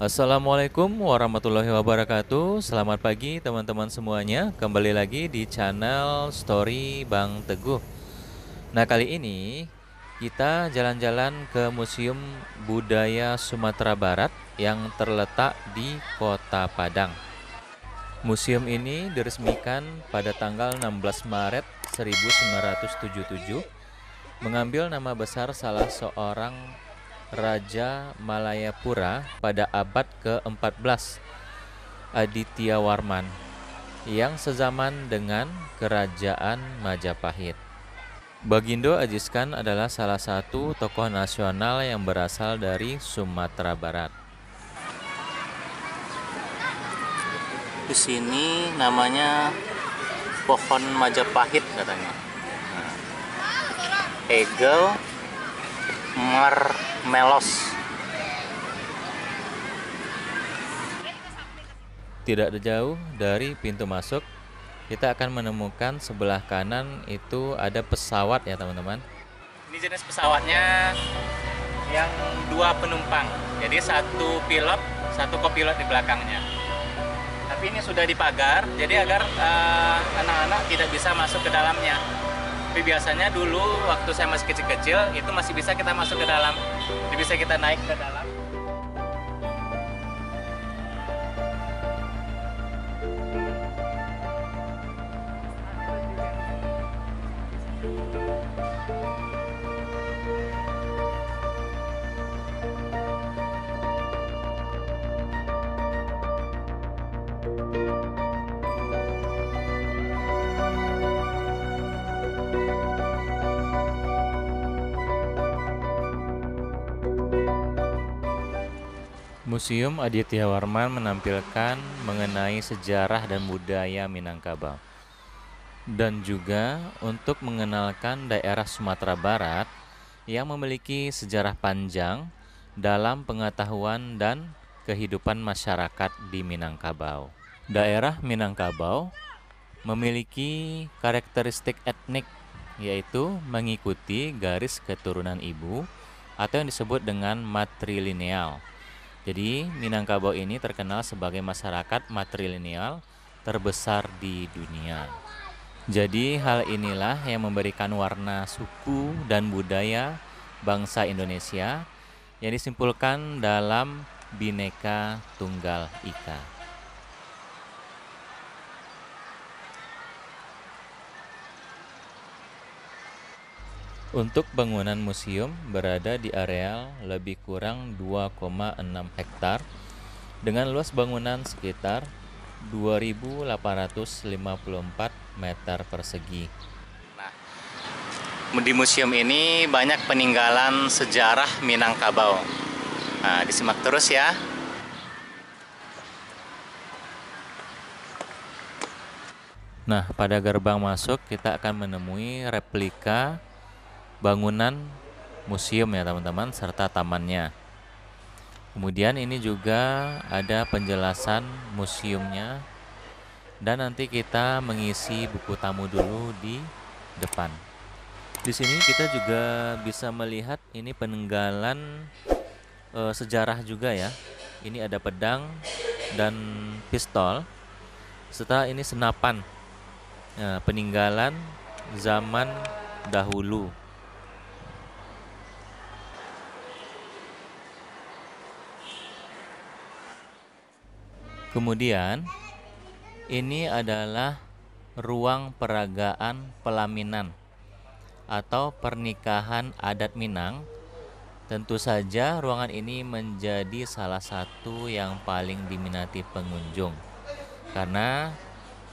Assalamualaikum warahmatullahi wabarakatuh. Selamat pagi teman-teman semuanya. Kembali lagi di channel Story Bang Teguh. Nah, kali ini kita jalan-jalan ke Museum Budaya Sumatera Barat yang terletak di Kota Padang. Museum ini diresmikan pada tanggal 16 Maret 1977, mengambil nama besar salah seorang Raja Malayapura pada abad ke-14, Adityawarman, yang sezaman dengan Kerajaan Majapahit. Bagindo Ajiskan adalah salah satu tokoh nasional yang berasal dari Sumatera Barat. Di sini namanya pohon Majapahit katanya. Egel Marmelos. Tidak jauh dari pintu masuk, kita akan menemukan sebelah kanan itu ada pesawat ya teman-teman. Ini jenis pesawatnya yang 2 penumpang. Jadi 1 pilot, 1 kopilot di belakangnya. Tapi ini sudah dipagar, jadi agar anak-anak tidak bisa masuk ke dalamnya. Tapi biasanya dulu waktu saya masih kecil-kecil itu masih bisa kita masuk ke dalam, jadi bisa kita naik ke dalam. Museum Adityawarman menampilkan mengenai sejarah dan budaya Minangkabau, dan juga untuk mengenalkan daerah Sumatera Barat yang memiliki sejarah panjang dalam pengetahuan dan kehidupan masyarakat di Minangkabau. Daerah Minangkabau memiliki karakteristik etnik, yaitu mengikuti garis keturunan ibu atau yang disebut dengan matrilineal. Jadi Minangkabau ini terkenal sebagai masyarakat matrilineal terbesar di dunia. Jadi hal inilah yang memberikan warna suku dan budaya bangsa Indonesia yang disimpulkan dalam Bhinneka Tunggal Ika. Untuk bangunan museum berada di areal lebih kurang 2,6 hektar dengan luas bangunan sekitar 2.854 meter persegi. Nah, di museum ini banyak peninggalan sejarah Minangkabau. Nah, disimak terus ya. Nah, pada gerbang masuk kita akan menemui replika bangunan museum ya teman-teman, serta tamannya. Kemudian ini juga ada penjelasan museumnya, dan nanti kita mengisi buku tamu dulu di depan. Di sini kita juga bisa melihat ini peninggalan sejarah juga ya. Ini ada pedang dan pistol, serta ini senapan, peninggalan zaman dahulu. Kemudian ini adalah ruang peragaan pelaminan atau pernikahan adat Minang. Tentu saja ruangan ini menjadi salah satu yang paling diminati pengunjung karena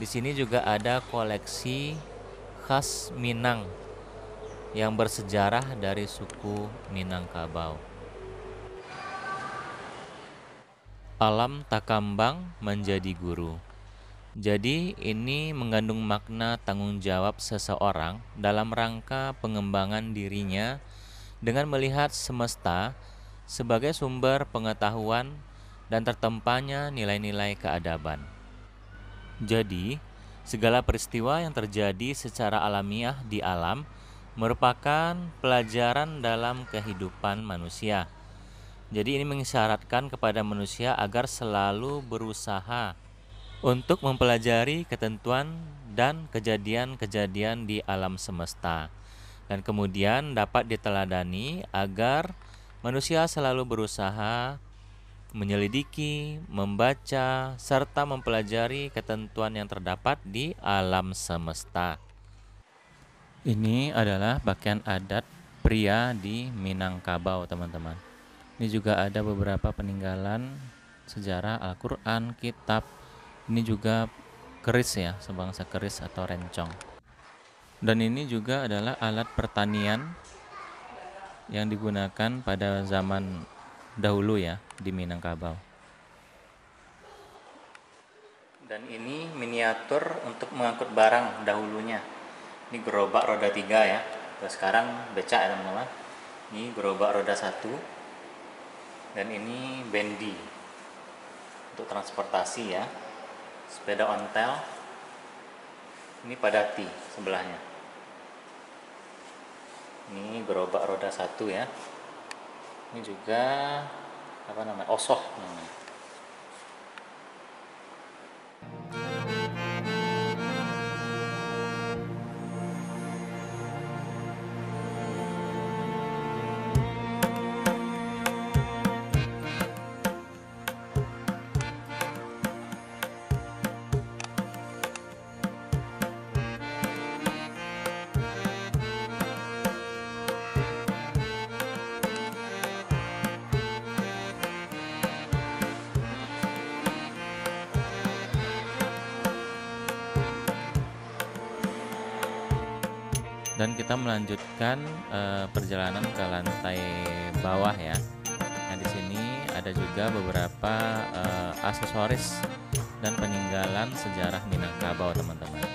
di sini juga ada koleksi khas Minang yang bersejarah dari suku Minangkabau. Alam takambang menjadi guru. Jadi ini mengandung makna tanggung jawab seseorang dalam rangka pengembangan dirinya dengan melihat semesta sebagai sumber pengetahuan dan tertempanya nilai-nilai keadaban. Jadi, segala peristiwa yang terjadi secara alamiah di alam merupakan pelajaran dalam kehidupan manusia. Jadi ini mengisyaratkan kepada manusia agar selalu berusaha untuk mempelajari ketentuan dan kejadian-kejadian di alam semesta. Dan kemudian dapat diteladani agar manusia selalu berusaha menyelidiki, membaca, serta mempelajari ketentuan yang terdapat di alam semesta. Ini adalah pakaian adat pria di Minangkabau, teman-teman. Ini juga ada beberapa peninggalan sejarah Al-Quran, kitab. Ini juga keris ya, sebangsa keris atau rencong. Dan ini juga adalah alat pertanian yang digunakan pada zaman dahulu ya di Minangkabau. Dan ini miniatur untuk mengangkut barang dahulunya. Ini gerobak roda 3 ya. Terus sekarang becak ya teman-teman. Ini gerobak roda 1. Dan ini bendi untuk transportasi ya. Sepeda ontel. Ini padati sebelahnya. Ini gerobak roda 1 ya. Ini juga osoh namanya. Dan kita melanjutkan perjalanan ke lantai bawah ya. Nah, di sini ada juga beberapa aksesoris dan peninggalan sejarah Minangkabau, teman-teman.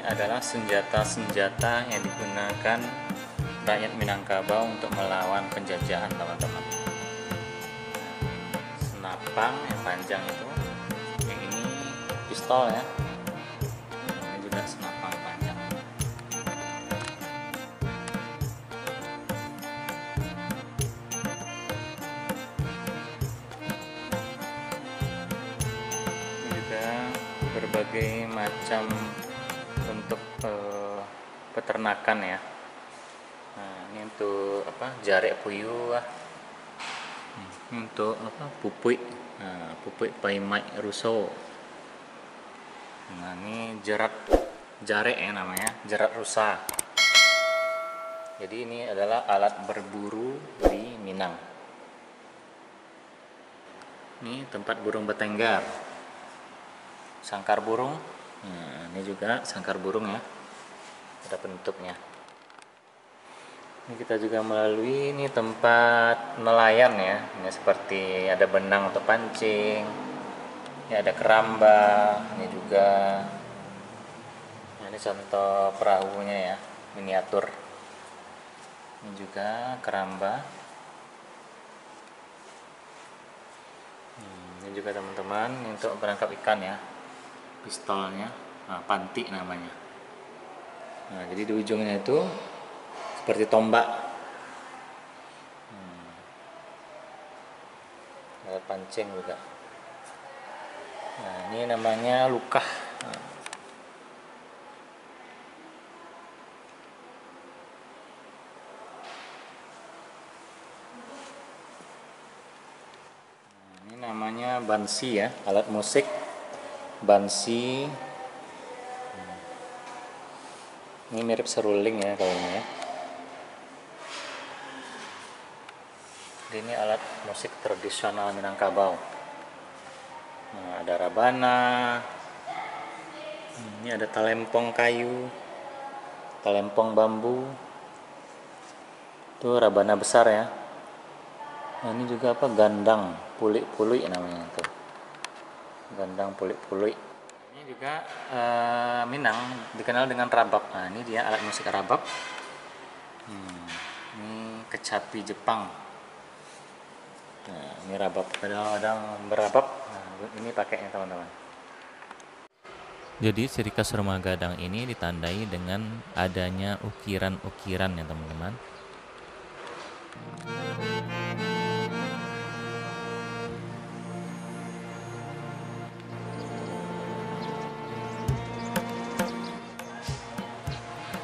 adalah senjata-senjata yang digunakan rakyat Minangkabau untuk melawan penjajahan, teman-teman. Senapang yang panjang itu, yang ini pistol ya, ini juga senapang panjang. Ini juga berbagai macam untuk peternakan ya. Nah, ini untuk apa? Jarek puyuh. Ini untuk apa? Pupuk. Nah, pupuk paimai ruso. Nah, ini jarek ya namanya, jerat rusa. Jadi ini adalah alat berburu di Minang. Ini tempat burung bertengger. Sangkar burung. Nah, ini juga sangkar burung ya. Ada penutupnya. Ini kita juga melalui ini tempat nelayan ya. Ini seperti ada benang untuk pancing. Ini ada keramba. Ini juga. Nah, ini contoh perahunya ya, miniatur. Ini juga keramba. Ini juga teman-teman untuk menangkap ikan ya. Pistolnya, nah, panti namanya. Nah, jadi di ujungnya itu seperti tombak. Alat pancing juga. Nah, ini namanya lukah. Nah, ini namanya bansi ya, alat musik. Bansi. Ini mirip seruling ya kalau ini ya. Ini alat musik tradisional Minangkabau. Nah, ada rabana. Ini ada talempong kayu, talempong bambu. Itu rabana besar ya. Nah, ini juga apa? Gandang pulik-pulik namanya itu. Gandang pulik-pulik. Ini juga Minang dikenal dengan rabab. Nah, ini dia alat musik rabab. Ini kecapi Jepang. Nah, ini rabab. Kadang-kadang berabab. Nah, ini pakainya teman-teman. Jadi ciri khas rumah gadang ini ditandai dengan adanya ukiran-ukiran ya teman-teman.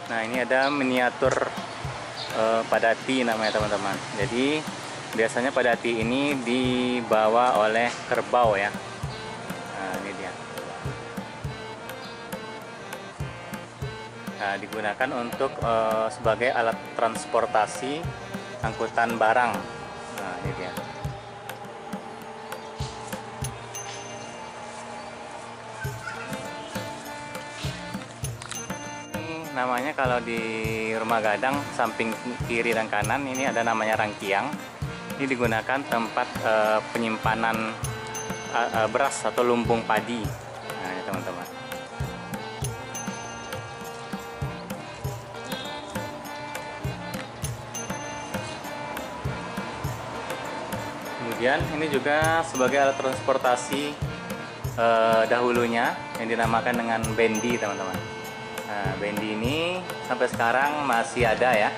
Nah, ini ada miniatur padati namanya teman-teman. Jadi biasanya padati ini dibawa oleh kerbau ya. Nah, ini dia. Nah, digunakan untuk sebagai alat transportasi angkutan barang. Nah, ini dia. Namanya kalau di rumah gadang samping kiri dan kanan ini ada namanya rangkiang. Ini digunakan tempat penyimpanan beras atau lumbung padi. Nah, ini teman-teman. Kemudian ini juga sebagai alat transportasi dahulunya yang dinamakan dengan bendi teman-teman. Nah, bendi ini sampai sekarang masih ada ya.